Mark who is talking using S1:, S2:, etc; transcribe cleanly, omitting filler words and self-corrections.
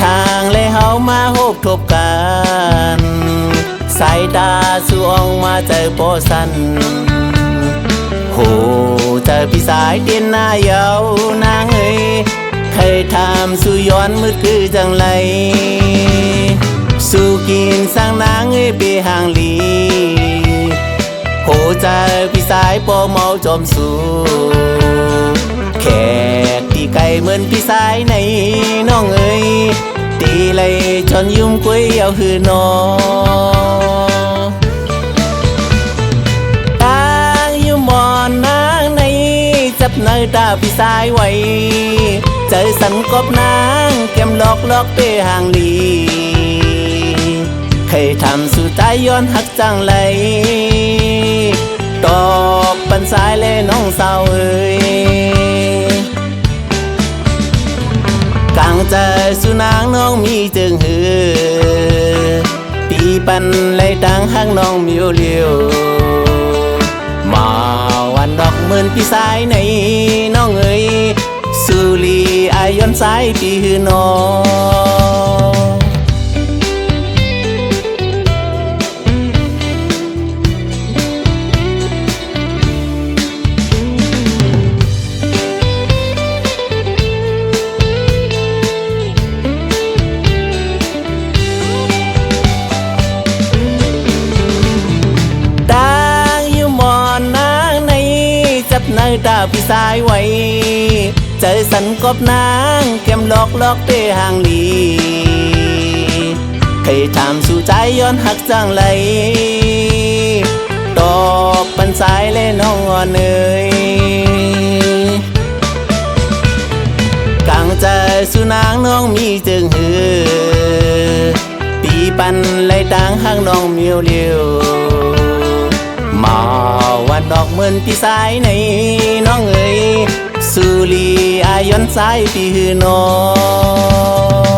S1: ทางและเฮามาโฮบทบกันสายตาสู่อองมาเจอโปสันโหเจอพี่สายเตียนหน้าเยาวนางเอ้ยเคยทำสู่ย้อนมืดคือจังไรสู่กินสร้างนางเอ้ยไปห่างลีโหเจอพี่สายปอเมาจอมสู่แขกที่ไกลเหมือนพี่สายในน้องเอ้ยตีเลยจนยุ่มกุ้ยเอาคือนอตางยุ่มมอนนางในจับเนยตาพี่สายไว้เจอสันกบนางแก้มลอกเปห่างลีเคยทำสู่ตายย้อนหักจังไรตอกปันสายเลยน้องสาวเอ้ยกลางใจสุนางน้องมีจึงหือปีปันเลยดังห้างน้องมิวเลียวมาวันดอกเหมือนพี่สายในน้องเอ้ยสุลีอายย้อนสายปีหือน้องเนยตาพี่สายไว้เจอสันกบนางแก้มลอกเปห่างลีเคยทำสู่ใจย้อนหักจังไรตอบปันสายและน้องอ่อนเอ่ยกลางใจสุนางน้องมีจึงหือปีปันเลยดังห้างน้องมิวเลียวมาวันดอกเหมือนพี่สายในน้องเอ๋ยสุลีอายย้อนสายพี่หือน้อง